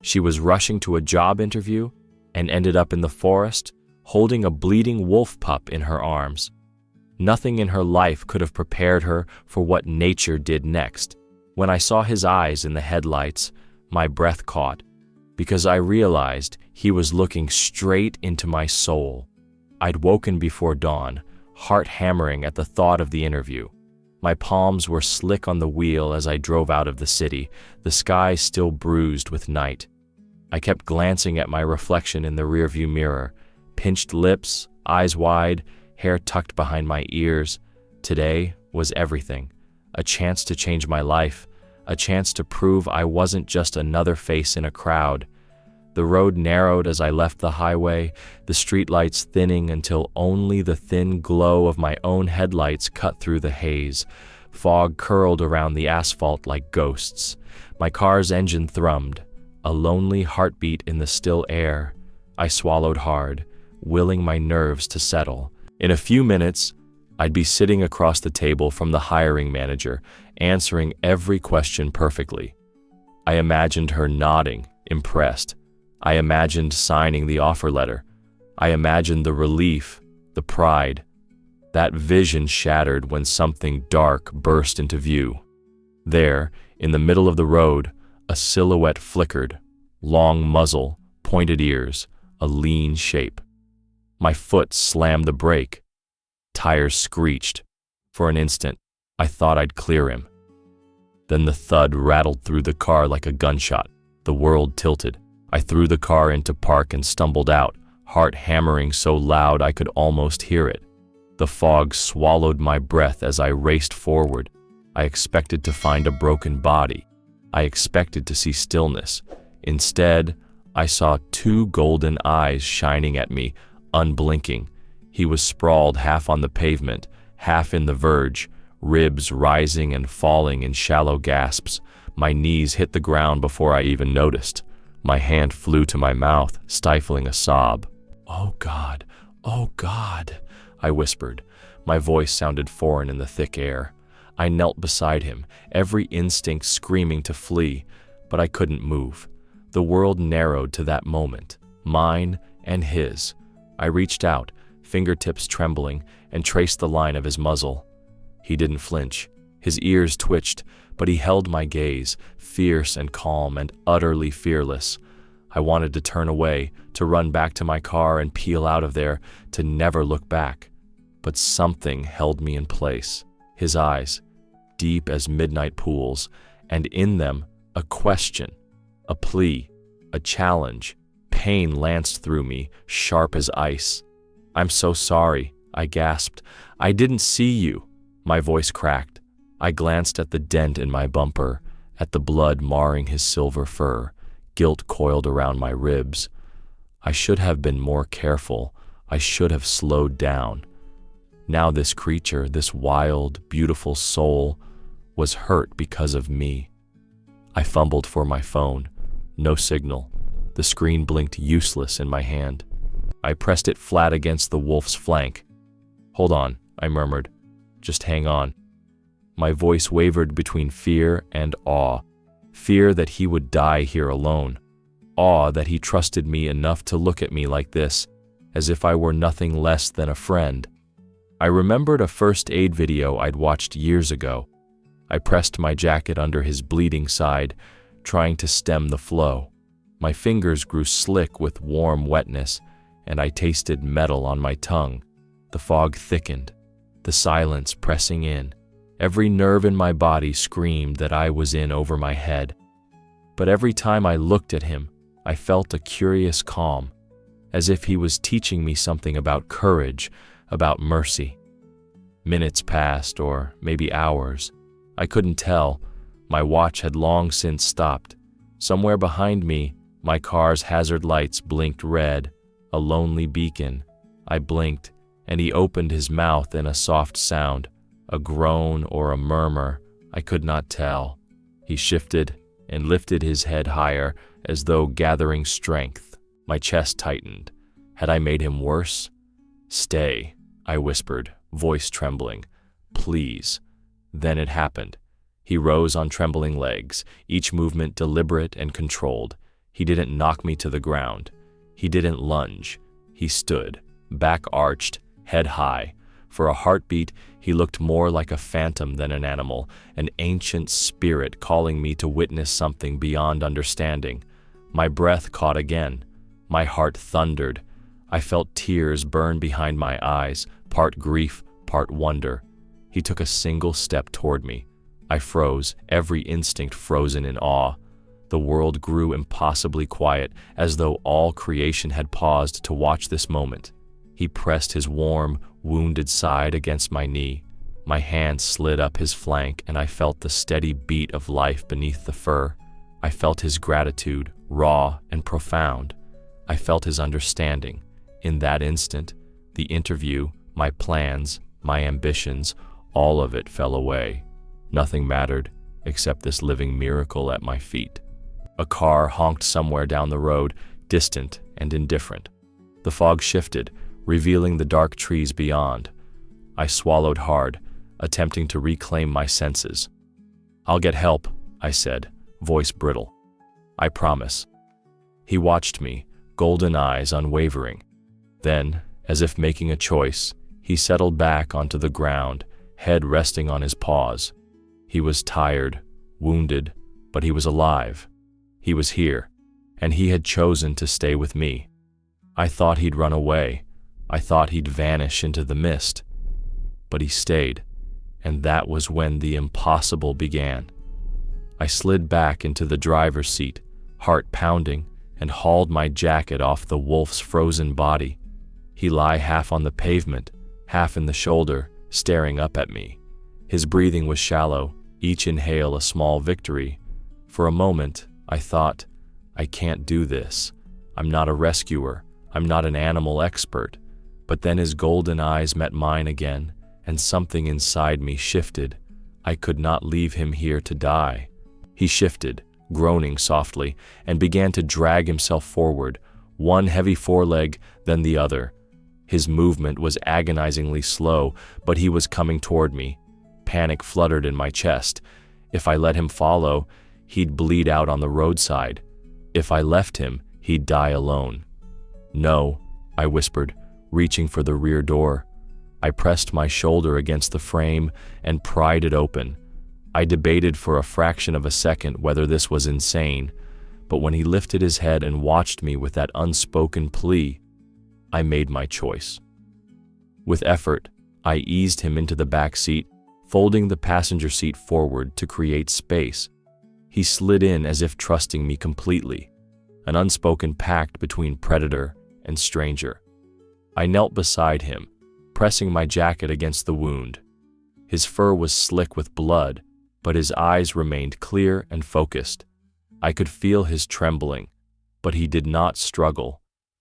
She was rushing to a job interview and ended up in the forest, holding a bleeding wolf pup in her arms. Nothing in her life could have prepared her for what nature did next. When I saw his eyes in the headlights, my breath caught, because I realized he was looking straight into my soul. I'd woken before dawn, heart hammering at the thought of the interview. My palms were slick on the wheel as I drove out of the city, the sky still bruised with night. I kept glancing at my reflection in the rearview mirror, pinched lips, eyes wide, hair tucked behind my ears. Today was everything. A chance to change my life, a chance to prove I wasn't just another face in a crowd. The road narrowed as I left the highway, the streetlights thinning until only the thin glow of my own headlights cut through the haze. Fog curled around the asphalt like ghosts. My car's engine thrummed, a lonely heartbeat in the still air. I swallowed hard, willing my nerves to settle. In a few minutes, I'd be sitting across the table from the hiring manager, answering every question perfectly. I imagined her nodding, impressed. I imagined signing the offer letter. I imagined the relief, the pride. That vision shattered when something dark burst into view. There, in the middle of the road, a silhouette flickered. Long muzzle, pointed ears, a lean shape. My foot slammed the brake. Tires screeched. For an instant, I thought I'd clear him. Then the thud rattled through the car like a gunshot. The world tilted. I threw the car into park and stumbled out, heart hammering so loud I could almost hear it. The fog swallowed my breath as I raced forward. I expected to find a broken body. I expected to see stillness. Instead, I saw two golden eyes shining at me, unblinking. He was sprawled half on the pavement, half in the verge, ribs rising and falling in shallow gasps. My knees hit the ground before I even noticed. My hand flew to my mouth, stifling a sob. "Oh God, oh God," I whispered. My voice sounded foreign in the thick air. I knelt beside him, every instinct screaming to flee, but I couldn't move. The world narrowed to that moment, mine and his. I reached out, fingertips trembling, and traced the line of his muzzle. He didn't flinch. His ears twitched, but he held my gaze, fierce and calm and utterly fearless. I wanted to turn away, to run back to my car and peel out of there, to never look back. But something held me in place. His eyes, deep as midnight pools, and in them a question, a plea, a challenge. Pain lanced through me, sharp as ice. "I'm so sorry," I gasped. "I didn't see you." My voice cracked. I glanced at the dent in my bumper, at the blood marring his silver fur, guilt coiled around my ribs. I should have been more careful. I should have slowed down. Now this creature, this wild, beautiful soul, was hurt because of me. I fumbled for my phone. No signal. The screen blinked useless in my hand. I pressed it flat against the wolf's flank. "Hold on," I murmured. "Just hang on." My voice wavered between fear and awe. Fear that he would die here alone. Awe that he trusted me enough to look at me like this, as if I were nothing less than a friend. I remembered a first aid video I'd watched years ago. I pressed my jacket under his bleeding side, trying to stem the flow. My fingers grew slick with warm wetness, and I tasted metal on my tongue. The fog thickened, the silence pressing in. Every nerve in my body screamed that I was in over my head. But every time I looked at him, I felt a curious calm, as if he was teaching me something about courage, about mercy. Minutes passed, or maybe hours. I couldn't tell. My watch had long since stopped. Somewhere behind me, my car's hazard lights blinked red, a lonely beacon. I blinked, and he opened his mouth in a soft sound, a groan or a murmur, I could not tell. He shifted and lifted his head higher, as though gathering strength. My chest tightened. Had I made him worse? "Stay," I whispered, voice trembling. "Please." Then it happened. He rose on trembling legs, each movement deliberate and controlled. He didn't knock me to the ground. He didn't lunge. He stood, back arched, head high. For a heartbeat, he looked more like a phantom than an animal, an ancient spirit calling me to witness something beyond understanding. My breath caught again. My heart thundered. I felt tears burn behind my eyes, part grief, part wonder. He took a single step toward me. I froze, every instinct frozen in awe. The world grew impossibly quiet, as though all creation had paused to watch this moment. He pressed his warm, wounded side against my knee. My hand slid up his flank, and I felt the steady beat of life beneath the fur. I felt his gratitude, raw and profound. I felt his understanding. In that instant, the interview, my plans, my ambitions, all of it fell away. Nothing mattered except this living miracle at my feet. A car honked somewhere down the road, distant and indifferent. The fog shifted, revealing the dark trees beyond. I swallowed hard, attempting to reclaim my senses. "I'll get help," I said, voice brittle. "I promise." He watched me, golden eyes unwavering. Then, as if making a choice, he settled back onto the ground, head resting on his paws. He was tired, wounded, but he was alive. He was here, and he had chosen to stay with me. I thought he'd run away. I thought he'd vanish into the mist. But he stayed, and that was when the impossible began. I slid back into the driver's seat, heart pounding, and hauled my jacket off the wolf's frozen body. He lay half on the pavement, half in the shoulder, staring up at me. His breathing was shallow, each inhale a small victory. For a moment, I thought, I can't do this. I'm not a rescuer. I'm not an animal expert. But then his golden eyes met mine again, and something inside me shifted. I could not leave him here to die. He shifted, groaning softly, and began to drag himself forward, one heavy foreleg, then the other. His movement was agonizingly slow, but he was coming toward me. Panic fluttered in my chest. If I let him follow, he'd bleed out on the roadside. If I left him, he'd die alone. "No," I whispered, reaching for the rear door. I pressed my shoulder against the frame and pried it open. I debated for a fraction of a second whether this was insane, but when he lifted his head and watched me with that unspoken plea, I made my choice. With effort, I eased him into the back seat, folding the passenger seat forward to create space. He slid in as if trusting me completely, an unspoken pact between predator and stranger. I knelt beside him, pressing my jacket against the wound. His fur was slick with blood, but his eyes remained clear and focused. I could feel his trembling, but he did not struggle.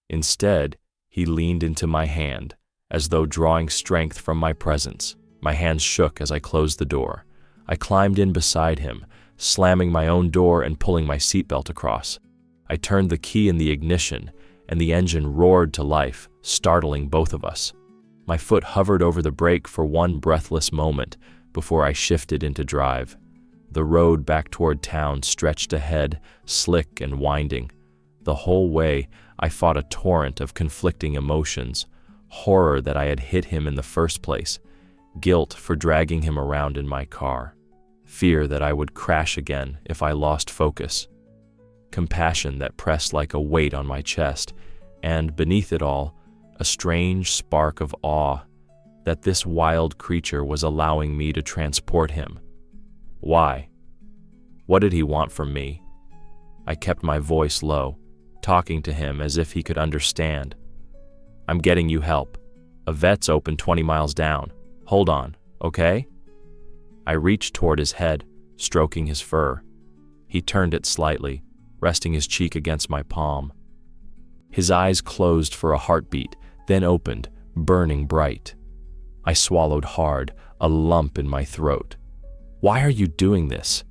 Instead, he leaned into my hand, as though drawing strength from my presence. My hands shook as I closed the door. I climbed in beside him, slamming my own door and pulling my seatbelt across. I turned the key in the ignition, and the engine roared to life, startling both of us. My foot hovered over the brake for one breathless moment before I shifted into drive. The road back toward town stretched ahead, slick and winding. The whole way, I fought a torrent of conflicting emotions: horror that I had hit him in the first place, guilt for dragging him around in my car, fear that I would crash again if I lost focus, compassion that pressed like a weight on my chest, and beneath it all, a strange spark of awe that this wild creature was allowing me to transport him. Why? What did he want from me? I kept my voice low, talking to him as if he could understand. "I'm getting you help. A vet's open 20 miles down. Hold on, okay?" I reached toward his head, stroking his fur. He turned it slightly, resting his cheek against my palm. His eyes closed for a heartbeat, then opened, burning bright. I swallowed hard, a lump in my throat. "Why are you doing this?"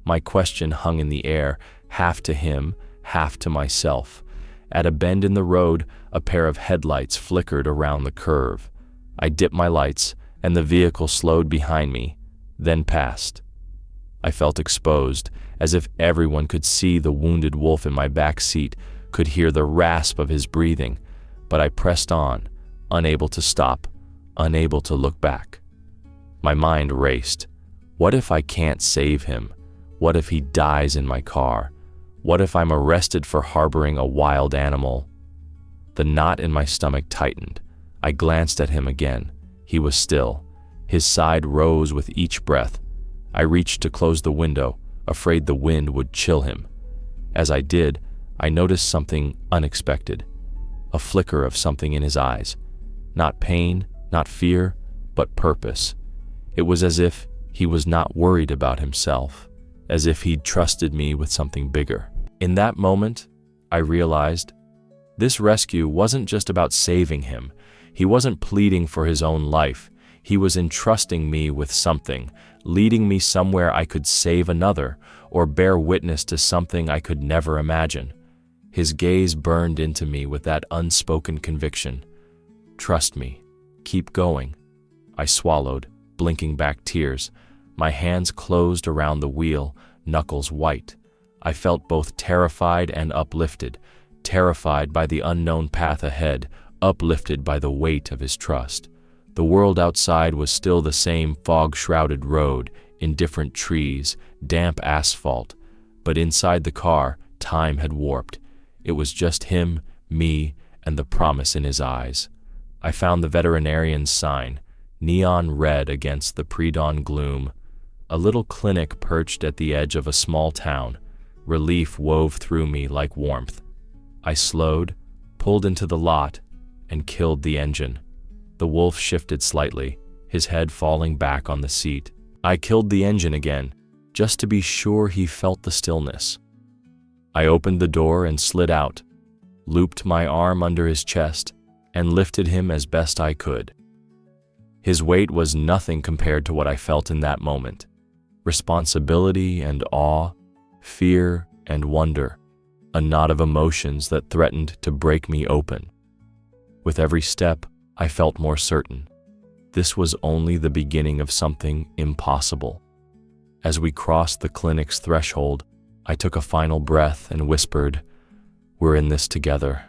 My question hung in the air, half to him, half to myself. At a bend in the road, a pair of headlights flickered around the curve. I dipped my lights, and the vehicle slowed behind me, then passed. I felt exposed, as if everyone could see the wounded wolf in my back seat, could hear the rasp of his breathing, but I pressed on, unable to stop, unable to look back. My mind raced. What if I can't save him? What if he dies in my car? What if I'm arrested for harboring a wild animal? The knot in my stomach tightened. I glanced at him again. He was still. His side rose with each breath. I reached to close the window, afraid the wind would chill him. As I did, I noticed something unexpected. A flicker of something in his eyes. Not pain, not fear, but purpose. It was as if he was not worried about himself, as if he'd trusted me with something bigger. In that moment, I realized this rescue wasn't just about saving him. He wasn't pleading for his own life. He was entrusting me with something, leading me somewhere I could save another or bear witness to something I could never imagine. His gaze burned into me with that unspoken conviction. Trust me. Keep going. I swallowed, blinking back tears. My hands closed around the wheel, knuckles white. I felt both terrified and uplifted, terrified by the unknown path ahead, uplifted by the weight of his trust. The world outside was still the same fog-shrouded road, indifferent trees, damp asphalt, but inside the car, time had warped. It was just him, me, and the promise in his eyes. I found the veterinarian's sign, neon red against the pre-dawn gloom. A little clinic perched at the edge of a small town. Relief wove through me like warmth. I slowed, pulled into the lot, and killed the engine. The wolf shifted slightly, his head falling back on the seat. I killed the engine again, just to be sure he felt the stillness. I opened the door and slid out, looped my arm under his chest, and lifted him as best I could. His weight was nothing compared to what I felt in that moment. Responsibility and awe, fear and wonder, a knot of emotions that threatened to break me open. With every step, I felt more certain. This was only the beginning of something impossible. As we crossed the clinic's threshold, I took a final breath and whispered, "We're in this together."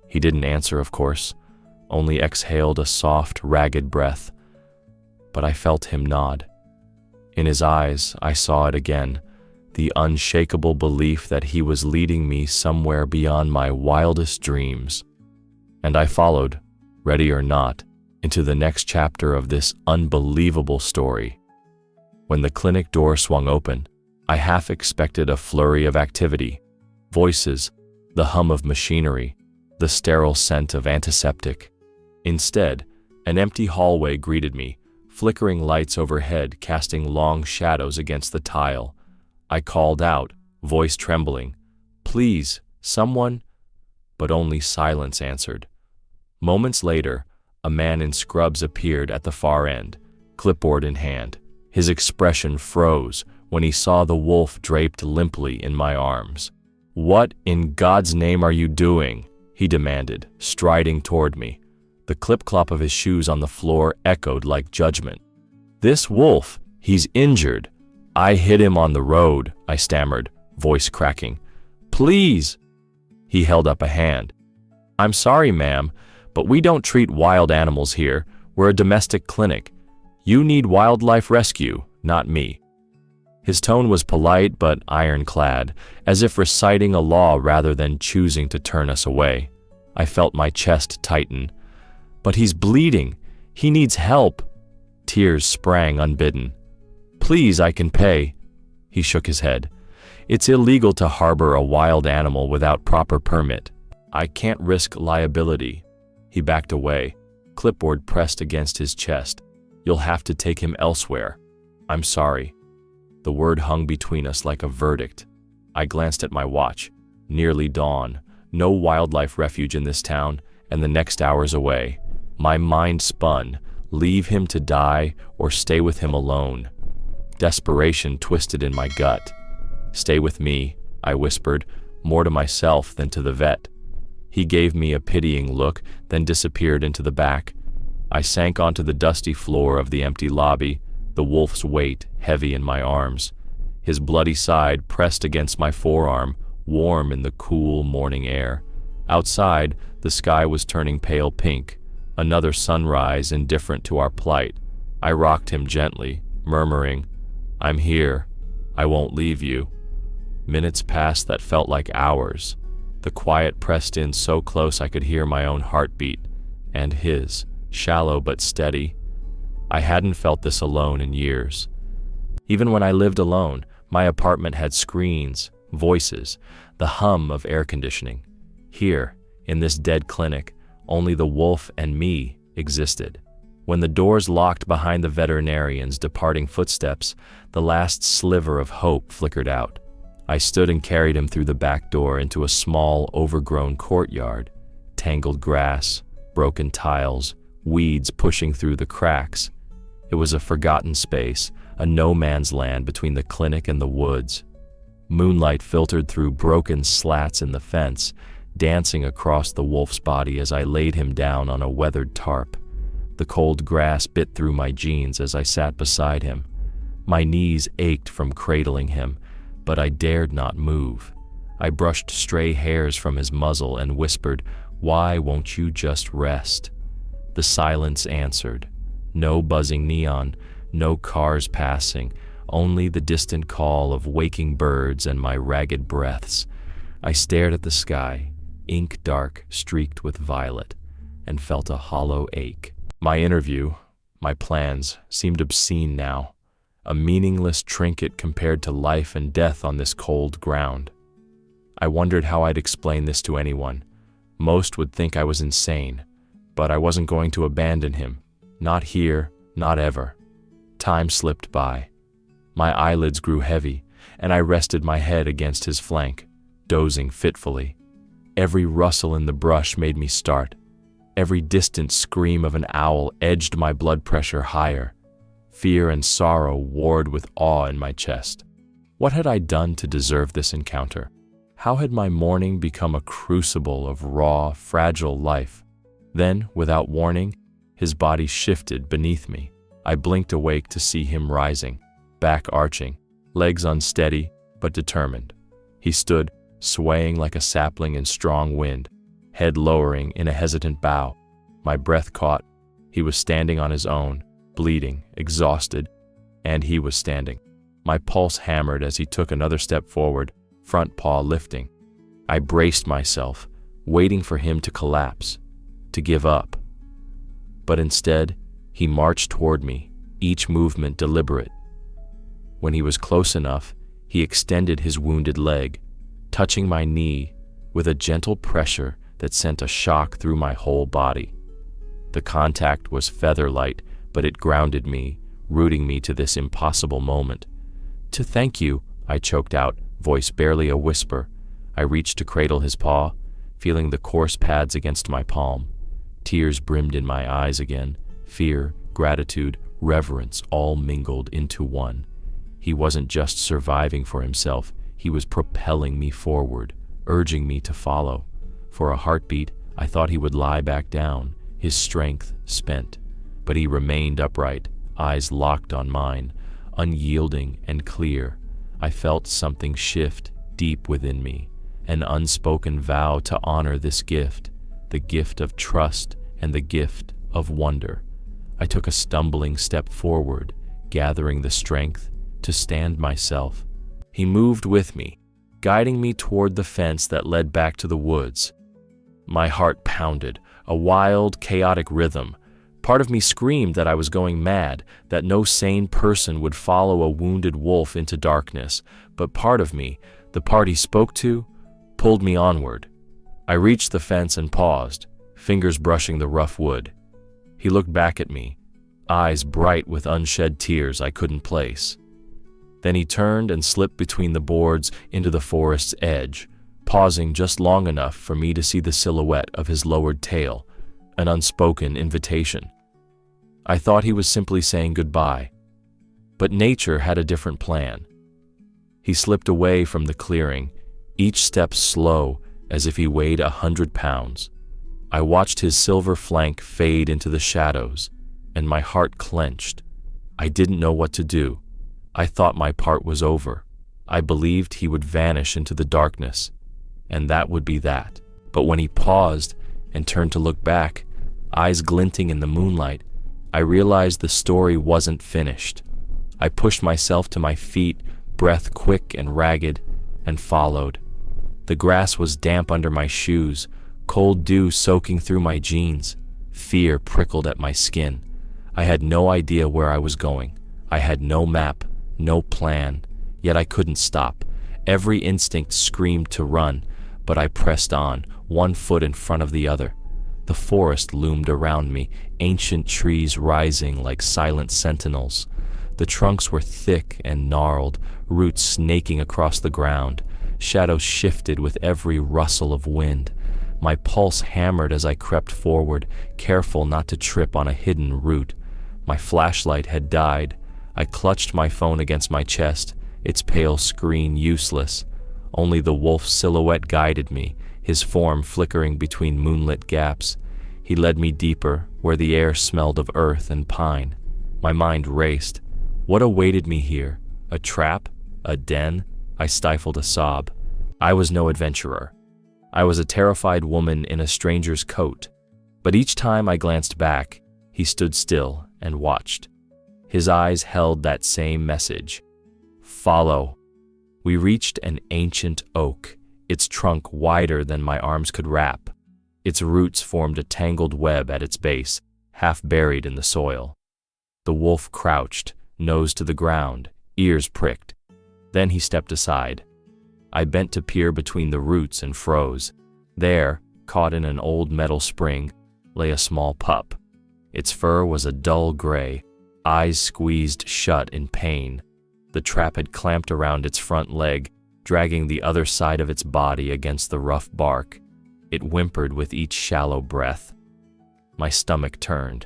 He didn't answer, of course, only exhaled a soft, ragged breath. But I felt him nod. In his eyes, I saw it again, the unshakable belief that he was leading me somewhere beyond my wildest dreams. And I followed, ready or not, into the next chapter of this unbelievable story. When the clinic door swung open, I half expected a flurry of activity, voices, the hum of machinery, the sterile scent of antiseptic. Instead, an empty hallway greeted me, flickering lights overhead casting long shadows against the tile. I called out, voice trembling, "Please, someone," but only silence answered. Moments later, a man in scrubs appeared at the far end, clipboard in hand. His expression froze when he saw the wolf draped limply in my arms. "What in God's name are you doing?" he demanded, striding toward me. The clip-clop of his shoes on the floor echoed like judgment. "This wolf, he's injured. I hit him on the road," I stammered, voice cracking. "Please." He held up a hand. "I'm sorry, ma'am, but we don't treat wild animals here. We're a domestic clinic. You need wildlife rescue, not me." His tone was polite but ironclad, as if reciting a law rather than choosing to turn us away. I felt my chest tighten. "But he's bleeding. He needs help." Tears sprang unbidden. "Please, I can pay." He shook his head. "It's illegal to harbor a wild animal without proper permit. I can't risk liability." He backed away, clipboard pressed against his chest. "You'll have to take him elsewhere." "I'm sorry." The word hung between us like a verdict. I glanced at my watch. Nearly dawn. No wildlife refuge in this town, and the next hour's away. My mind spun. Leave him to die or stay with him alone. Desperation twisted in my gut. "Stay with me," I whispered, more to myself than to the vet. He gave me a pitying look, then disappeared into the back. I sank onto the dusty floor of the empty lobby, the wolf's weight heavy in my arms. his bloody side pressed against my forearm, warm in the cool morning air. Outside, the sky was turning pale pink, another sunrise indifferent to our plight. I rocked him gently, murmuring, "I'm here. I won't leave you." Minutes passed that felt like hours. The quiet pressed in so close I could hear my own heartbeat, and his, shallow but steady. I hadn't felt this alone in years. Even when I lived alone, my apartment had screens, voices, the hum of air conditioning. Here, in this dead clinic, only the wolf and me existed. When the doors locked behind the veterinarian's departing footsteps, the last sliver of hope flickered out. I stood and carried him through the back door into a small, overgrown courtyard. Tangled grass, broken tiles, weeds pushing through the cracks. It was a forgotten space, a no-man's land between the clinic and the woods. Moonlight filtered through broken slats in the fence, dancing across the wolf's body as I laid him down on a weathered tarp. The cold grass bit through my jeans as I sat beside him. My knees ached from cradling him, but I dared not move. I brushed stray hairs from his muzzle and whispered, "Why won't you just rest?" The silence answered. No buzzing neon, no cars passing, only the distant call of waking birds and my ragged breaths. I stared at the sky, ink dark, streaked with violet, and felt a hollow ache. My interview, my plans, seemed obscene now, a meaningless trinket compared to life and death on this cold ground. I wondered how I'd explain this to anyone. Most would think I was insane, but I wasn't going to abandon him. Not here, not ever. Time slipped by. My eyelids grew heavy, and I rested my head against his flank, dozing fitfully. Every rustle in the brush made me start. Every distant scream of an owl edged my blood pressure higher. Fear and sorrow warred with awe in my chest. What had I done to deserve this encounter? How had my morning become a crucible of raw, fragile life? Then, without warning, his body shifted beneath me. I blinked awake to see him rising, back arching, legs unsteady but determined. He stood, swaying like a sapling in strong wind, head lowering in a hesitant bow. My breath caught. He was standing on his own, bleeding, exhausted, and he was standing. My pulse hammered as he took another step forward, front paw lifting. I braced myself, waiting for him to collapse, to give up. But instead, he marched toward me, each movement deliberate. When he was close enough, he extended his wounded leg, touching my knee with a gentle pressure that sent a shock through my whole body. The contact was feather-light, but it grounded me, rooting me to this impossible moment. "To thank you," I choked out, voice barely a whisper. I reached to cradle his paw, feeling the coarse pads against my palm. Tears brimmed in my eyes again, fear, gratitude, reverence all mingled into one. He wasn't just surviving for himself, he was propelling me forward, urging me to follow. For a heartbeat, I thought he would lie back down, his strength spent. But he remained upright, eyes locked on mine, unyielding and clear. I felt something shift deep within me, an unspoken vow to honor this gift, the gift of trust and the gift of wonder. I took a stumbling step forward, gathering the strength to stand myself. He moved with me, guiding me toward the fence that led back to the woods. My heart pounded, a wild, chaotic rhythm. Part of me screamed that I was going mad, that no sane person would follow a wounded wolf into darkness, but part of me, the part he spoke to, pulled me onward. I reached the fence and paused, fingers brushing the rough wood. He looked back at me, eyes bright with unshed tears I couldn't place. Then he turned and slipped between the boards into the forest's edge, pausing just long enough for me to see the silhouette of his lowered tail, an unspoken invitation. I thought he was simply saying goodbye, but nature had a different plan. He slipped away from the clearing, each step slow as if he weighed 100 pounds. I watched his silver flank fade into the shadows, and my heart clenched. I didn't know what to do. I thought my part was over, I believed he would vanish into the darkness, and that would be that. But when he paused and turned to look back, eyes glinting in the moonlight, I realized the story wasn't finished. I pushed myself to my feet, breath quick and ragged, and followed. The grass was damp under my shoes, cold dew soaking through my jeans. Fear prickled at my skin. I had no idea where I was going. I had no map, no plan, yet I couldn't stop. Every instinct screamed to run, but I pressed on, one foot in front of the other. The forest loomed around me, ancient trees rising like silent sentinels. The trunks were thick and gnarled, roots snaking across the ground. Shadows shifted with every rustle of wind. My pulse hammered as I crept forward, careful not to trip on a hidden root. My flashlight had died. I clutched my phone against my chest, its pale screen useless. Only the wolf's silhouette guided me, his form flickering between moonlit gaps. He led me deeper, where the air smelled of earth and pine. My mind raced. What awaited me here? A trap? A den? I stifled a sob. I was no adventurer. I was a terrified woman in a stranger's coat. But each time I glanced back, he stood still and watched. His eyes held that same message. Follow. We reached an ancient oak, its trunk wider than my arms could wrap. Its roots formed a tangled web at its base, half buried in the soil. The wolf crouched, nose to the ground, ears pricked. Then he stepped aside. I bent to peer between the roots and froze. There, caught in an old metal spring, lay a small pup. Its fur was a dull gray, eyes squeezed shut in pain. The trap had clamped around its front leg, dragging the other side of its body against the rough bark. It whimpered with each shallow breath. My stomach turned.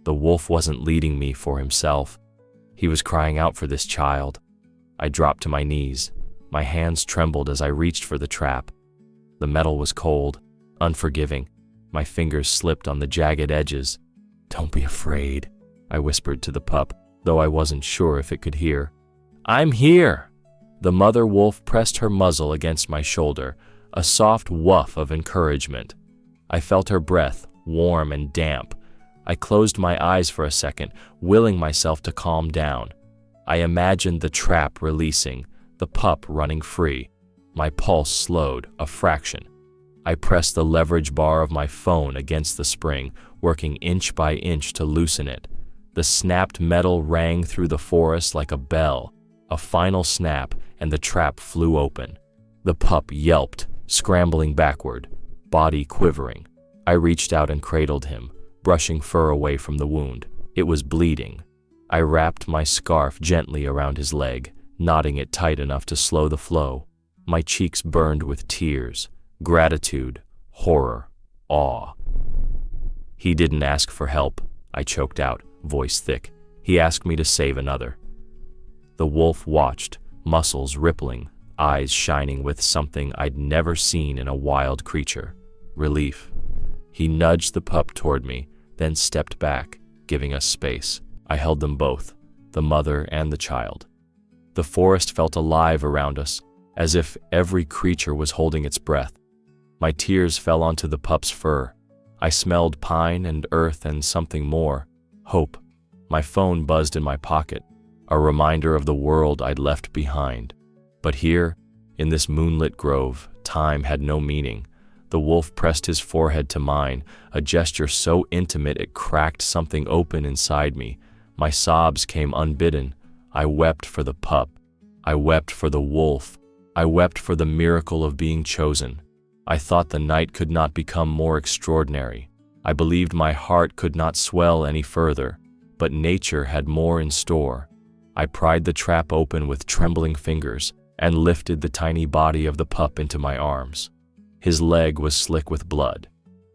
The wolf wasn't leading me for himself. He was crying out for this child. I dropped to my knees. My hands trembled as I reached for the trap. The metal was cold, unforgiving. My fingers slipped on the jagged edges. "Don't be afraid," I whispered to the pup, though I wasn't sure if it could hear. "I'm here!" The mother wolf pressed her muzzle against my shoulder, a soft woof of encouragement. I felt her breath, warm and damp. I closed my eyes for a second, willing myself to calm down. I imagined the trap releasing, the pup running free. My pulse slowed a fraction. I pressed the leverage bar of my phone against the spring, working inch by inch to loosen it. The snapped metal rang through the forest like a bell. A final snap, and the trap flew open. The pup yelped, scrambling backward, body quivering. I reached out and cradled him, brushing fur away from the wound. It was bleeding. I wrapped my scarf gently around his leg, knotting it tight enough to slow the flow. My cheeks burned with tears, gratitude, horror, awe. "He didn't ask for help," I choked out, voice thick. "He asked me to save another." The wolf watched, muscles rippling, eyes shining with something I'd never seen in a wild creature. Relief. He nudged the pup toward me, then stepped back, giving us space. I held them both, the mother and the child. The forest felt alive around us, as if every creature was holding its breath. My tears fell onto the pup's fur. I smelled pine and earth and something more, hope. My phone buzzed in my pocket, a reminder of the world I'd left behind. But here, in this moonlit grove, time had no meaning. The wolf pressed his forehead to mine, a gesture so intimate it cracked something open inside me. My sobs came unbidden. I wept for the pup. I wept for the wolf. I wept for the miracle of being chosen. I thought the night could not become more extraordinary. I believed my heart could not swell any further, but nature had more in store. I pried the trap open with trembling fingers and lifted the tiny body of the pup into my arms. His leg was slick with blood,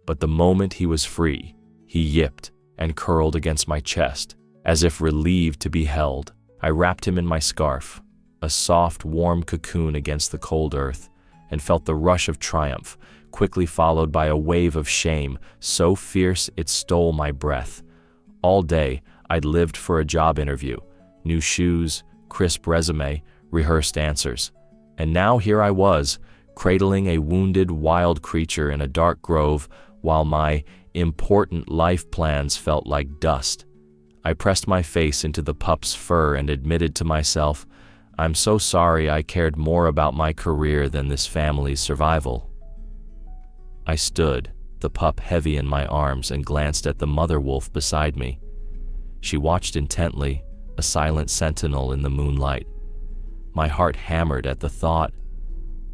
but the moment he was free, he yipped and curled against my chest, as if relieved to be held. I wrapped him in my scarf, a soft, warm cocoon against the cold earth, and felt the rush of triumph, quickly followed by a wave of shame so fierce it stole my breath. All day, I'd lived for a job interview. New shoes, crisp resume, rehearsed answers. And now here I was, cradling a wounded wild creature in a dark grove while my important life plans felt like dust. I pressed my face into the pup's fur and admitted to myself, I'm so sorry I cared more about my career than this family's survival. I stood, the pup heavy in my arms, and glanced at the mother wolf beside me. She watched intently, a silent sentinel in the moonlight. My heart hammered at the thought,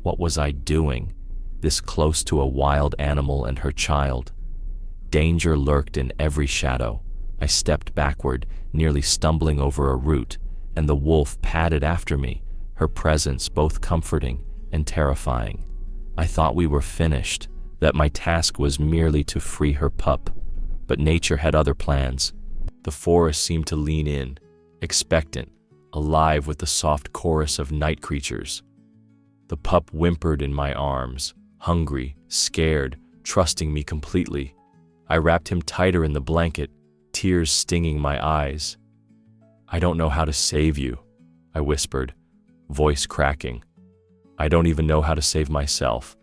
what was I doing, this close to a wild animal and her child? Danger lurked in every shadow. I stepped backward, nearly stumbling over a root, and the wolf padded after me, her presence both comforting and terrifying. I thought we were finished, that my task was merely to free her pup, but nature had other plans. The forest seemed to lean in, expectant, alive with the soft chorus of night creatures. The pup whimpered in my arms, hungry, scared, trusting me completely. I wrapped him tighter in the blanket, tears stinging my eyes. I don't know how to save you, I whispered, voice cracking. I don't even know how to save myself.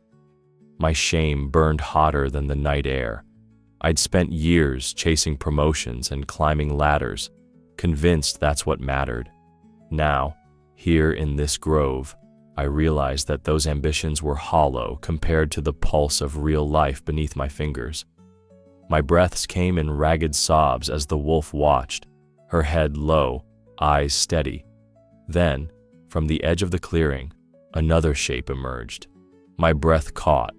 My shame burned hotter than the night air. I'd spent years chasing promotions and climbing ladders, convinced that's what mattered. Now, here in this grove, I realized that those ambitions were hollow compared to the pulse of real life beneath my fingers. My breaths came in ragged sobs as the wolf watched, her head low, eyes steady. Then, from the edge of the clearing, another shape emerged. My breath caught.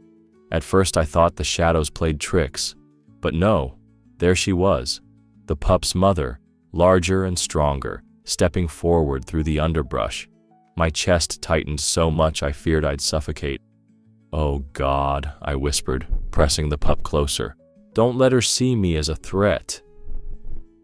At first I thought the shadows played tricks, but no, there she was, the pup's mother, larger and stronger, stepping forward through the underbrush. My chest tightened so much I feared I'd suffocate. Oh God, I whispered, pressing the pup closer. Don't let her see me as a threat.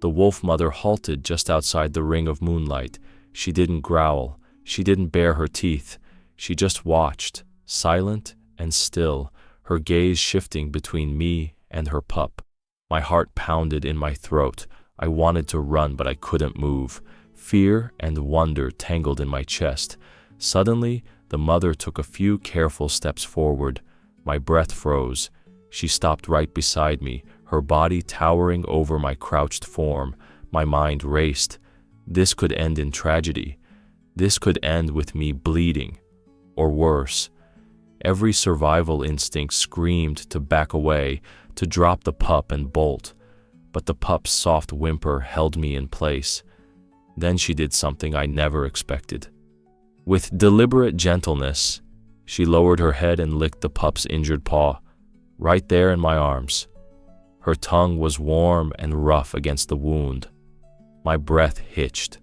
The wolf mother halted just outside the ring of moonlight. She didn't growl. She didn't bare her teeth. She just watched, silent and still, her gaze shifting between me and her pup. My heart pounded in my throat. I wanted to run, but I couldn't move. Fear and wonder tangled in my chest. Suddenly, the mother took a few careful steps forward. My breath froze. She stopped right beside me, her body towering over my crouched form. My mind raced. This could end in tragedy. This could end with me bleeding. Or worse. Every survival instinct screamed to back away, to drop the pup and bolt. But the pup's soft whimper held me in place. Then she did something I never expected. With deliberate gentleness, she lowered her head and licked the pup's injured paw, right there in my arms. Her tongue was warm and rough against the wound. My breath hitched.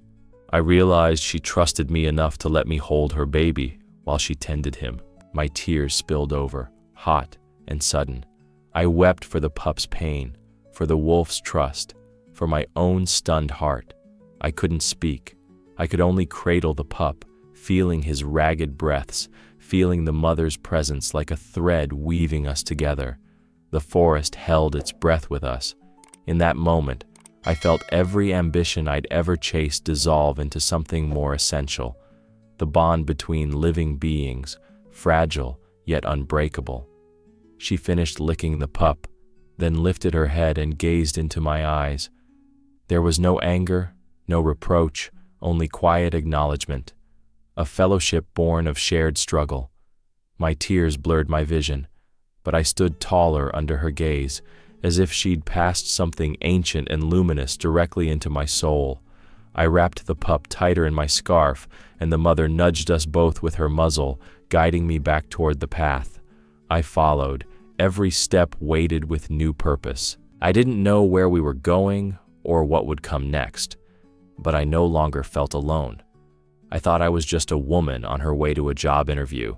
I realized she trusted me enough to let me hold her baby while she tended him. My tears spilled over, hot and sudden. I wept for the pup's pain, for the wolf's trust, for my own stunned heart. I couldn't speak. I could only cradle the pup, feeling his ragged breaths, feeling the mother's presence like a thread weaving us together. The forest held its breath with us. In that moment, I felt every ambition I'd ever chased dissolve into something more essential. The bond between living beings, fragile yet unbreakable. She finished licking the pup, then lifted her head and gazed into my eyes. There was no anger, no reproach, only quiet acknowledgement, a fellowship born of shared struggle. My tears blurred my vision, but I stood taller under her gaze, as if she'd passed something ancient and luminous directly into my soul. I wrapped the pup tighter in my scarf, and the mother nudged us both with her muzzle, guiding me back toward the path. I followed, every step weighted with new purpose. I didn't know where we were going or what would come next, but I no longer felt alone. I thought I was just a woman on her way to a job interview.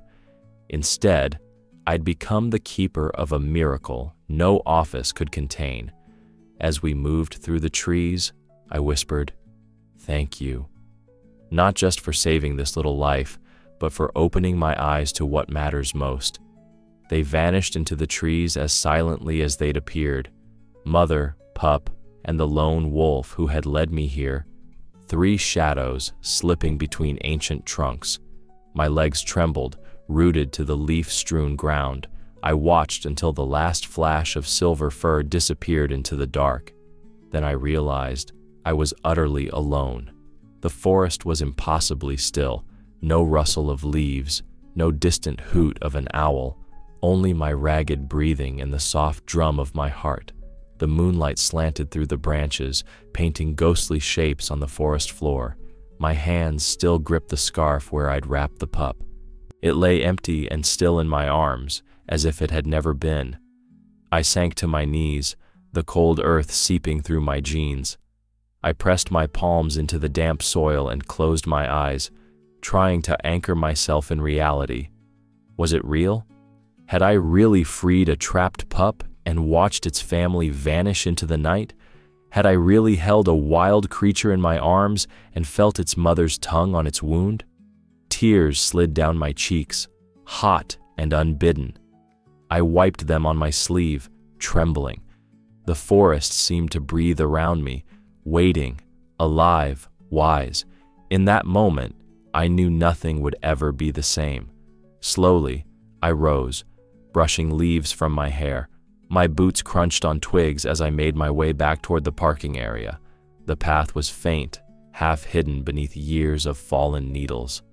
Instead, I'd become the keeper of a miracle no office could contain. As we moved through the trees, I whispered, "Thank you." Not just for saving this little life, but for opening my eyes to what matters most. They vanished into the trees as silently as they'd appeared. Mother, pup, and the lone wolf who had led me here, 3 shadows slipping between ancient trunks. My legs trembled, rooted to the leaf-strewn ground. I watched until the last flash of silver fur disappeared into the dark. Then I realized I was utterly alone. The forest was impossibly still, no rustle of leaves, no distant hoot of an owl, only my ragged breathing and the soft drum of my heart. The moonlight slanted through the branches, painting ghostly shapes on the forest floor. My hands still gripped the scarf where I'd wrapped the pup. It lay empty and still in my arms, as if it had never been. I sank to my knees, the cold earth seeping through my jeans. I pressed my palms into the damp soil and closed my eyes, trying to anchor myself in reality. Was it real? Had I really freed a trapped pup and watched its family vanish into the night? Had I really held a wild creature in my arms and felt its mother's tongue on its wound? Tears slid down my cheeks, hot and unbidden. I wiped them on my sleeve, trembling. The forest seemed to breathe around me, waiting, alive, wise. In that moment, I knew nothing would ever be the same. Slowly, I rose, brushing leaves from my hair. My boots crunched on twigs as I made my way back toward the parking area. The path was faint, half hidden beneath years of fallen needles.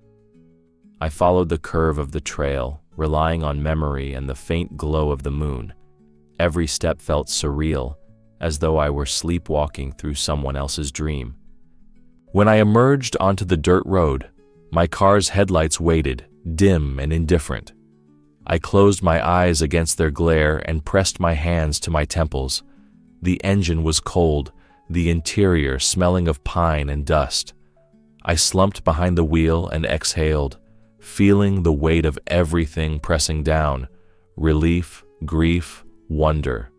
I followed the curve of the trail, relying on memory and the faint glow of the moon. Every step felt surreal, as though I were sleepwalking through someone else's dream. When I emerged onto the dirt road, my car's headlights waited, dim and indifferent. I closed my eyes against their glare and pressed my hands to my temples. The engine was cold, the interior smelling of pine and dust. I slumped behind the wheel and exhaled, feeling the weight of everything pressing down: relief, grief, wonder.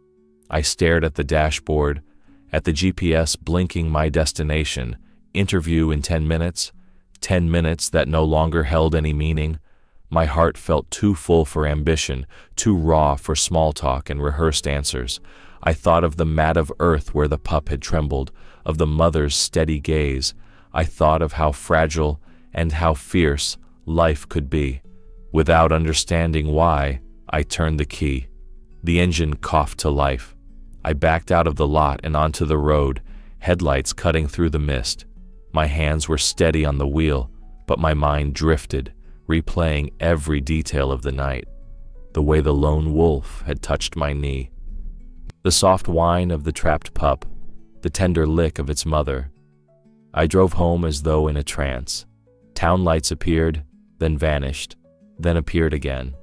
I stared at the dashboard, at the GPS blinking my destination: interview in 10 minutes, 10 minutes that no longer held any meaning. My heart felt too full for ambition, too raw for small talk and rehearsed answers. I thought of the mat of earth where the pup had trembled, of the mother's steady gaze. I thought of how fragile and how fierce life could be. Without understanding why, I turned the key. The engine coughed to life. I backed out of the lot and onto the road, headlights cutting through the mist. My hands were steady on the wheel, but my mind drifted, replaying every detail of the night. The way the lone wolf had touched my knee, the soft whine of the trapped pup, the tender lick of its mother. I drove home as though in a trance. Town lights appeared, then vanished, then appeared again.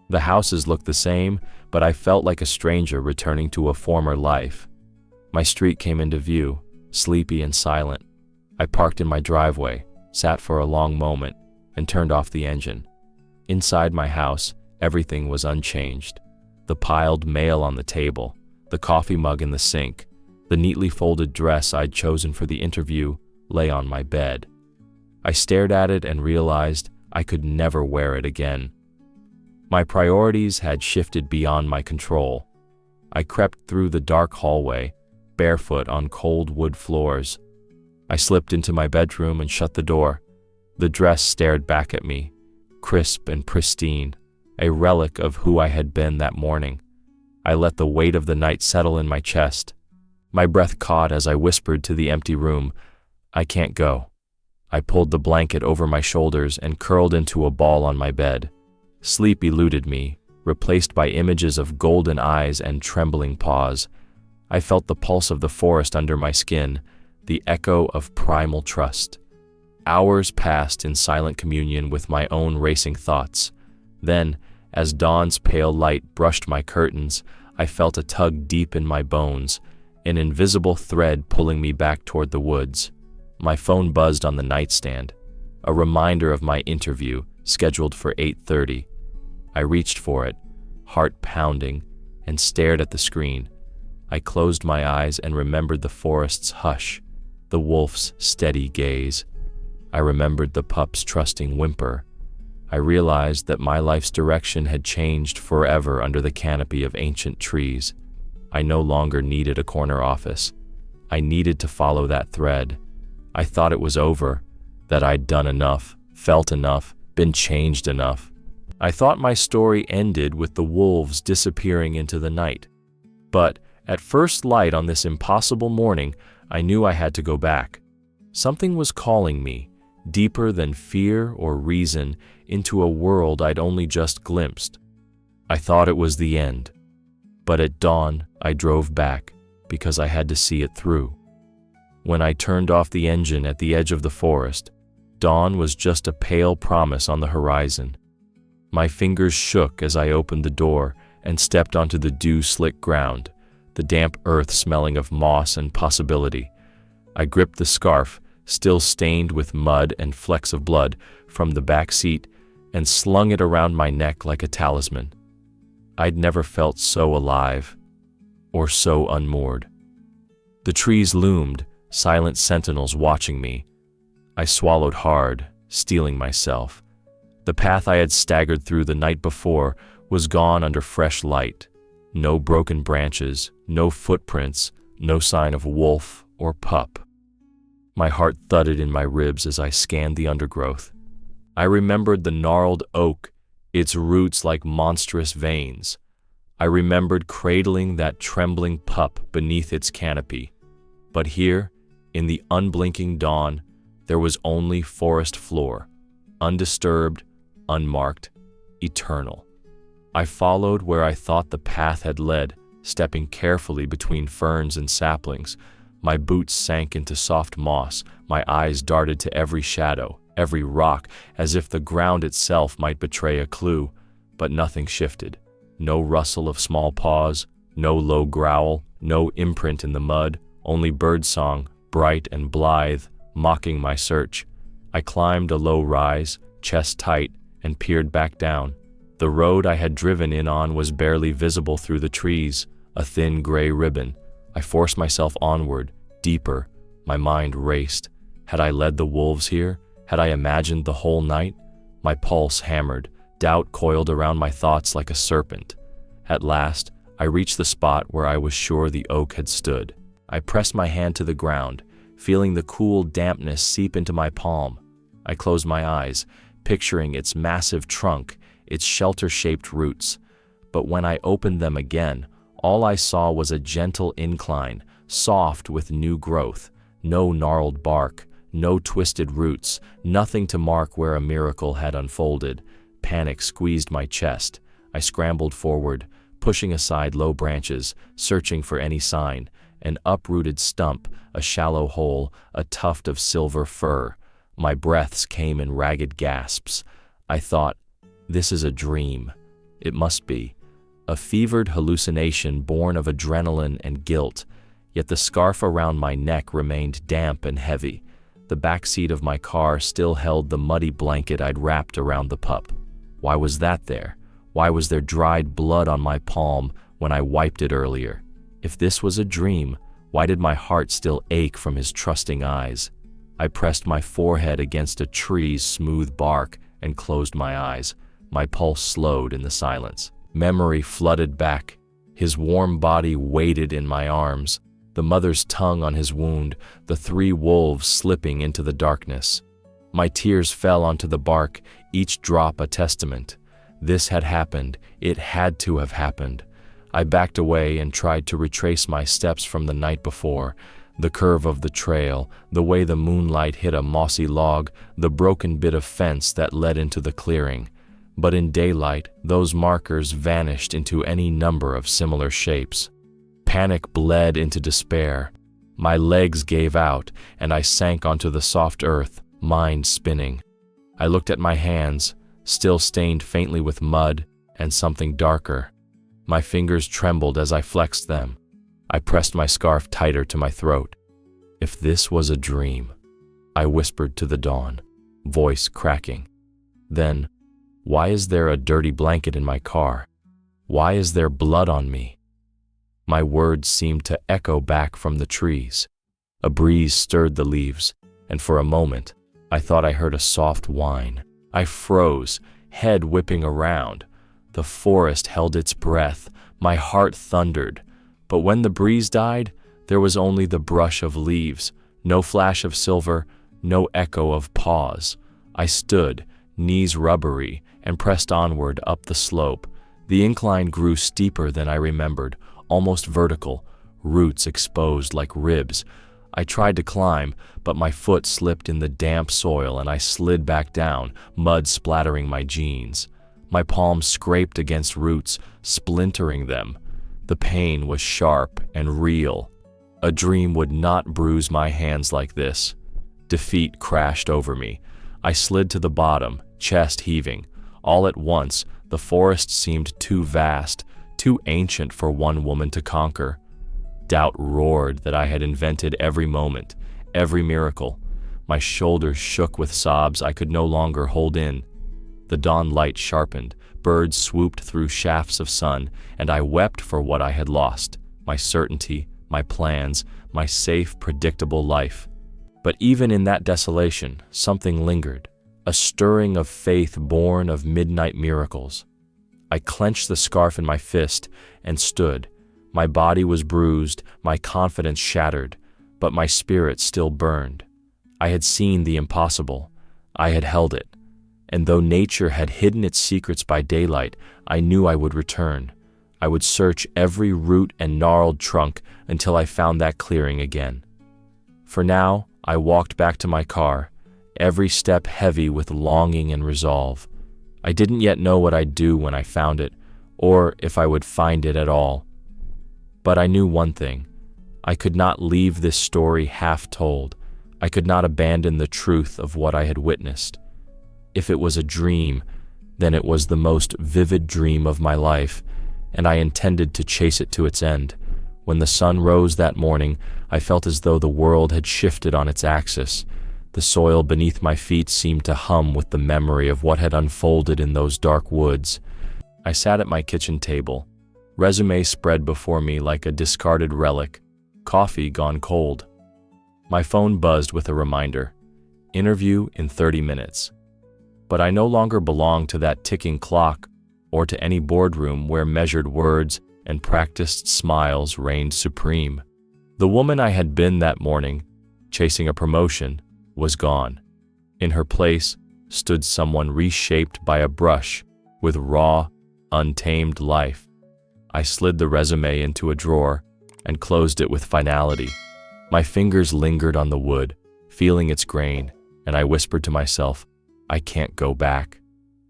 The houses looked the same, but I felt like a stranger returning to a former life. My street came into view, sleepy and silent. I parked in my driveway, sat for a long moment, and turned off the engine. Inside my house, everything was unchanged. The piled mail on the table, the coffee mug in the sink, the neatly folded dress I'd chosen for the interview lay on my bed. I stared at it and realized I could never wear it again. My priorities had shifted beyond my control. I crept through the dark hallway, barefoot on cold wood floors. I slipped into my bedroom and shut the door. The dress stared back at me, crisp and pristine, a relic of who I had been that morning. I let the weight of the night settle in my chest. My breath caught as I whispered to the empty room, "I can't go." I pulled the blanket over my shoulders and curled into a ball on my bed. Sleep eluded me, replaced by images of golden eyes and trembling paws. I felt the pulse of the forest under my skin, the echo of primal trust. Hours passed in silent communion with my own racing thoughts. Then, as dawn's pale light brushed my curtains, I felt a tug deep in my bones, an invisible thread pulling me back toward the woods. My phone buzzed on the nightstand, a reminder of my interview, scheduled for 8:30. I reached for it, heart pounding, and stared at the screen. I closed my eyes and remembered the forest's hush, the wolf's steady gaze. I remembered the pup's trusting whimper. I realized that my life's direction had changed forever under the canopy of ancient trees. I no longer needed a corner office. I needed to follow that thread. I thought it was over, that I'd done enough, felt enough, been changed enough. I thought my story ended with the wolves disappearing into the night. But at first light on this impossible morning, I knew I had to go back. Something was calling me, deeper than fear or reason, into a world I'd only just glimpsed. I thought it was the end. But at dawn, I drove back, because I had to see it through. When I turned off the engine at the edge of the forest, dawn was just a pale promise on the horizon. My fingers shook as I opened the door and stepped onto the dew-slick ground, the damp earth smelling of moss and possibility. I gripped the scarf, still stained with mud and flecks of blood, from the back seat and slung it around my neck like a talisman. I'd never felt so alive, or so unmoored. The trees loomed, silent sentinels watching me. I swallowed hard, steeling myself. The path I had staggered through the night before was gone under fresh light. No broken branches, no footprints, no sign of wolf or pup. My heart thudded in my ribs as I scanned the undergrowth. I remembered the gnarled oak, its roots like monstrous veins. I remembered cradling that trembling pup beneath its canopy. But here, in the unblinking dawn, there was only forest floor, undisturbed, unmarked, eternal. I followed where I thought the path had led, stepping carefully between ferns and saplings. My boots sank into soft moss, my eyes darted to every shadow, every rock, as if the ground itself might betray a clue, but nothing shifted. No rustle of small paws, no low growl, no imprint in the mud, only birdsong, bright and blithe, mocking my search. I climbed a low rise, chest tight, and peered back down. The road I had driven in on was barely visible through the trees, a thin gray ribbon. I forced myself onward, deeper. My mind raced. Had I led the wolves here? Had I imagined the whole night? My pulse hammered. Doubt coiled around my thoughts like a serpent. At last, I reached the spot where I was sure the oak had stood. I pressed my hand to the ground, feeling the cool dampness seep into my palm. I closed my eyes, picturing its massive trunk, its shelter-shaped roots. But when I opened them again, all I saw was a gentle incline, soft with new growth, no gnarled bark, no twisted roots, nothing to mark where a miracle had unfolded. Panic squeezed my chest. I scrambled forward, pushing aside low branches, searching for any sign. An uprooted stump, a shallow hole, a tuft of silver fur. My breaths came in ragged gasps. I thought, this is a dream. It must be. A fevered hallucination born of adrenaline and guilt. Yet the scarf around my neck remained damp and heavy. The back seat of my car still held the muddy blanket I'd wrapped around the pup. Why was that there? Why was there dried blood on my palm when I wiped it earlier? If this was a dream, why did my heart still ache from his trusting eyes? I pressed my forehead against a tree's smooth bark and closed my eyes. My pulse slowed in the silence. Memory flooded back. His warm body weighted in my arms, the mother's tongue on his wound, the 3 wolves slipping into the darkness. My tears fell onto the bark, each drop a testament. This had happened. It had to have happened. I backed away and tried to retrace my steps from the night before. The curve of the trail, the way the moonlight hit a mossy log, the broken bit of fence that led into the clearing. But in daylight, those markers vanished into any number of similar shapes. Panic bled into despair. My legs gave out, and I sank onto the soft earth, mind spinning. I looked at my hands, still stained faintly with mud and something darker. My fingers trembled as I flexed them. I pressed my scarf tighter to my throat. If this was a dream, I whispered to the dawn, voice cracking. Then, why is there a dirty blanket in my car? Why is there blood on me? My words seemed to echo back from the trees. A breeze stirred the leaves, and for a moment, I thought I heard a soft whine. I froze, head whipping around. The forest held its breath. My heart thundered. But when the breeze died, there was only the brush of leaves, No flash of silver, no echo of pause. I stood, knees rubbery, and pressed onward up the slope. The incline grew steeper than I remembered, almost vertical, roots exposed like ribs. I tried to climb, but my foot slipped in the damp soil and I slid back down, mud splattering my jeans. My palms scraped against roots, splintering them. The pain was sharp and real. A dream would not bruise my hands like this. Defeat crashed over me. I slid to the bottom, chest heaving. All at once, the forest seemed too vast, too ancient for one woman to conquer. Doubt roared that I had invented every moment, every miracle. My shoulders shook with sobs I could no longer hold in. The dawn light sharpened, birds swooped through shafts of sun, and I wept for what I had lost, my certainty, my plans, my safe, predictable life. But even in that desolation, something lingered, a stirring of faith born of midnight miracles. I clenched the scarf in my fist and stood. My body was bruised, my confidence shattered, but my spirit still burned. I had seen the impossible. I had held it. And though nature had hidden its secrets by daylight, I knew I would return. I would search every root and gnarled trunk until I found that clearing again. For now, I walked back to my car, every step heavy with longing and resolve. I didn't yet know what I'd do when I found it, or if I would find it at all. But I knew one thing. I could not leave this story half told. I could not abandon the truth of what I had witnessed. If it was a dream, then it was the most vivid dream of my life, and I intended to chase it to its end. When the sun rose that morning, I felt as though the world had shifted on its axis. The soil beneath my feet seemed to hum with the memory of what had unfolded in those dark woods. I sat at my kitchen table, resume spread before me like a discarded relic, coffee gone cold. My phone buzzed with a reminder, interview in 30 minutes. But I no longer belonged to that ticking clock or to any boardroom where measured words and practiced smiles reigned supreme. The woman I had been that morning, chasing a promotion, was gone. In her place stood someone reshaped by a brush with raw, untamed life. I slid the resume into a drawer and closed it with finality. My fingers lingered on the wood, feeling its grain, and I whispered to myself, I can't go back.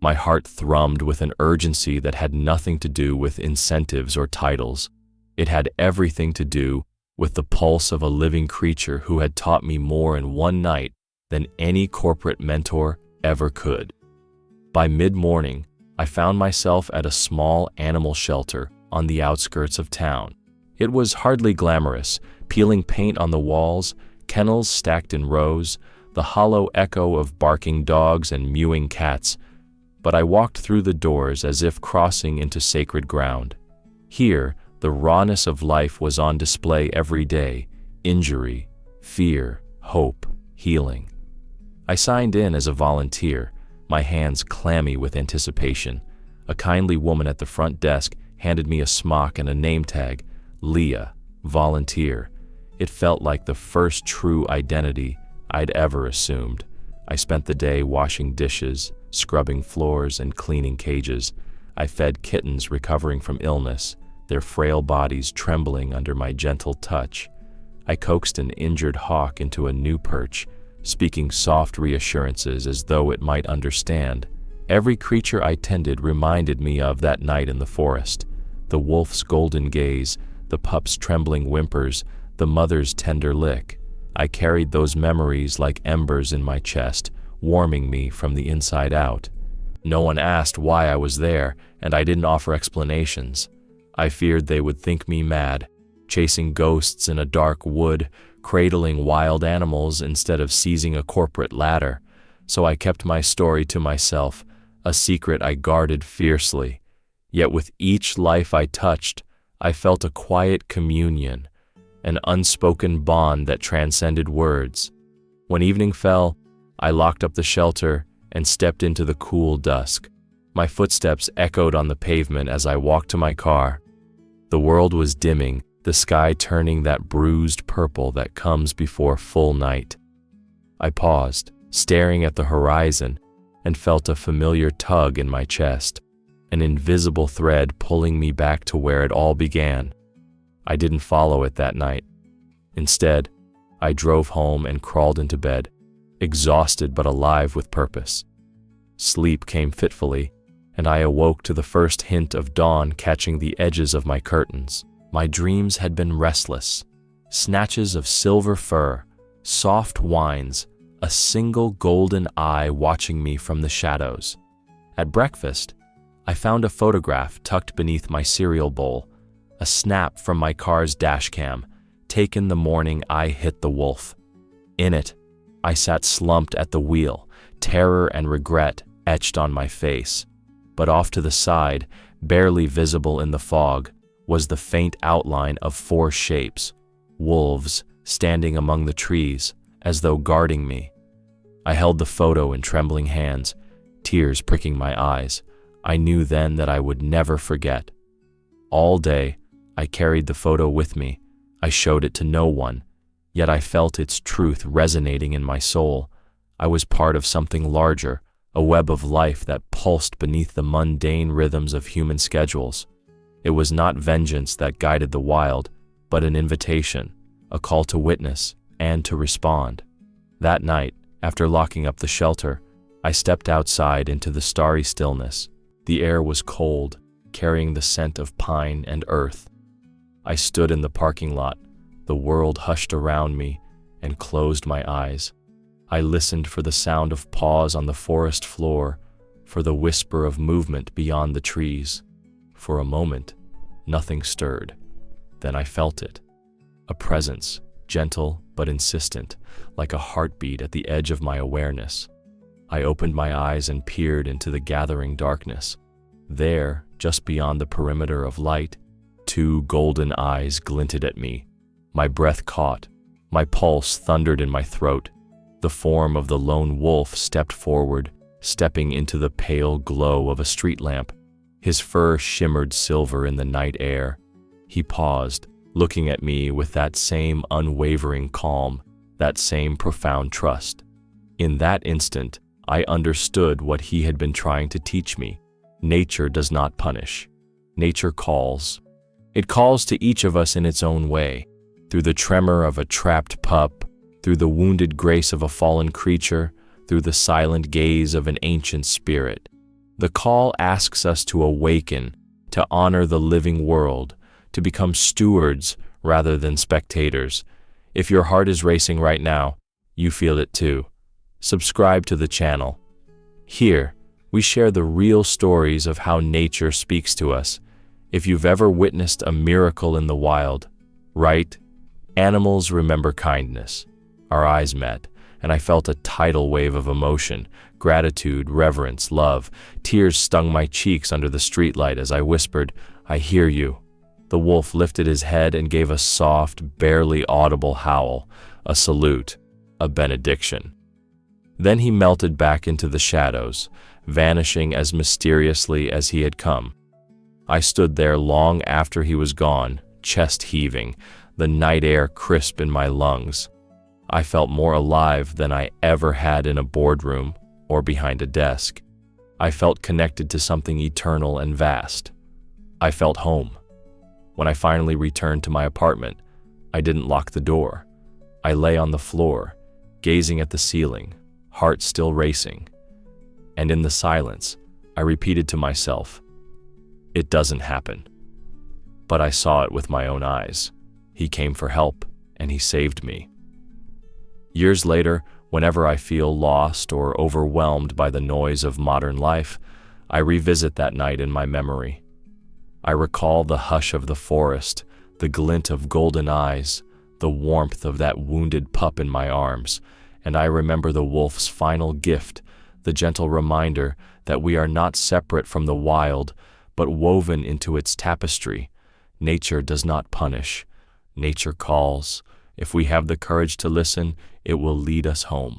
My heart thrummed with an urgency that had nothing to do with incentives or titles. It had everything to do with the pulse of a living creature who had taught me more in one night than any corporate mentor ever could. By mid-morning, I found myself at a small animal shelter on the outskirts of town. It was hardly glamorous, peeling paint on the walls, kennels stacked in rows, the hollow echo of barking dogs and mewing cats, but I walked through the doors as if crossing into sacred ground. Here, the rawness of life was on display every day: injury, fear, hope, healing. I signed in as a volunteer, my hands clammy with anticipation. A kindly woman at the front desk handed me a smock and a name tag, Leah, volunteer. It felt like the first true identity I'd ever assumed. I spent the day washing dishes, scrubbing floors, and cleaning cages. I fed kittens recovering from illness, their frail bodies trembling under my gentle touch. I coaxed an injured hawk into a new perch, speaking soft reassurances as though it might understand. Every creature I tended reminded me of that night in the forest: the wolf's golden gaze, the pup's trembling whimpers, the mother's tender lick. I carried those memories like embers in my chest, warming me from the inside out. No one asked why I was there, and I didn't offer explanations. I feared they would think me mad, chasing ghosts in a dark wood, cradling wild animals instead of seizing a corporate ladder. So I kept my story to myself, a secret I guarded fiercely. Yet with each life I touched, I felt a quiet communion, an unspoken bond that transcended words. When evening fell, I locked up the shelter and stepped into the cool dusk. My footsteps echoed on the pavement as I walked to my car. The world was dimming, the sky turning that bruised purple that comes before full night. I paused, staring at the horizon, and felt a familiar tug in my chest, an invisible thread pulling me back to where it all began. I didn't follow it that night. Instead, I drove home and crawled into bed, exhausted but alive with purpose. Sleep came fitfully, and I awoke to the first hint of dawn catching the edges of my curtains. My dreams had been restless. Snatches of silver fur, soft whines, a single golden eye watching me from the shadows. At breakfast, I found a photograph tucked beneath my cereal bowl, a snap from my car's dash cam, taken the morning I hit the wolf. In it, I sat slumped at the wheel, terror and regret etched on my face. But off to the side, barely visible in the fog, was the faint outline of 4 shapes, wolves standing among the trees, as though guarding me. I held the photo in trembling hands, tears pricking my eyes. I knew then that I would never forget. All day, I carried the photo with me. I showed it to no one, yet I felt its truth resonating in my soul. I was part of something larger, a web of life that pulsed beneath the mundane rhythms of human schedules. It was not vengeance that guided the wild, but an invitation, a call to witness and to respond. That night, after locking up the shelter, I stepped outside into the starry stillness. The air was cold, carrying the scent of pine and earth. I stood in the parking lot, the world hushed around me, and closed my eyes. I listened for the sound of paws on the forest floor, for the whisper of movement beyond the trees. For a moment, nothing stirred. Then I felt it. A presence, gentle but insistent, like a heartbeat at the edge of my awareness. I opened my eyes and peered into the gathering darkness. There, just beyond the perimeter of light, 2 golden eyes glinted at me. My breath caught. My pulse thundered in my throat. The form of the lone wolf stepped forward, stepping into the pale glow of a street lamp. His fur shimmered silver in the night air. He paused, looking at me with that same unwavering calm, that same profound trust. In that instant, I understood what he had been trying to teach me. Nature does not punish. Nature calls. It calls to each of us in its own way, through the tremor of a trapped pup, through the wounded grace of a fallen creature, through the silent gaze of an ancient spirit. The call asks us to awaken, to honor the living world, to become stewards rather than spectators. If your heart is racing right now, you feel it too. Subscribe to the channel. Here, we share the real stories of how nature speaks to us. If you've ever witnessed a miracle in the wild, right? Animals remember kindness. Our eyes met, and I felt a tidal wave of emotion, gratitude, reverence, love. Tears stung my cheeks under the streetlight as I whispered, "I hear you." The wolf lifted his head and gave a soft, barely audible howl, a salute, a benediction. Then he melted back into the shadows, vanishing as mysteriously as he had come. I stood there long after he was gone, chest heaving, the night air crisp in my lungs. I felt more alive than I ever had in a boardroom or behind a desk. I felt connected to something eternal and vast. I felt home. When I finally returned to my apartment, I didn't lock the door. I lay on the floor, gazing at the ceiling, heart still racing. And in the silence, I repeated to myself, "It doesn't happen." But I saw it with my own eyes. He came for help, and he saved me. Years later, whenever I feel lost or overwhelmed by the noise of modern life, I revisit that night in my memory. I recall the hush of the forest, the glint of golden eyes, the warmth of that wounded pup in my arms, and I remember the wolf's final gift, the gentle reminder that we are not separate from the wild, but woven into its tapestry. Nature does not punish. Nature calls. If we have the courage to listen, it will lead us home.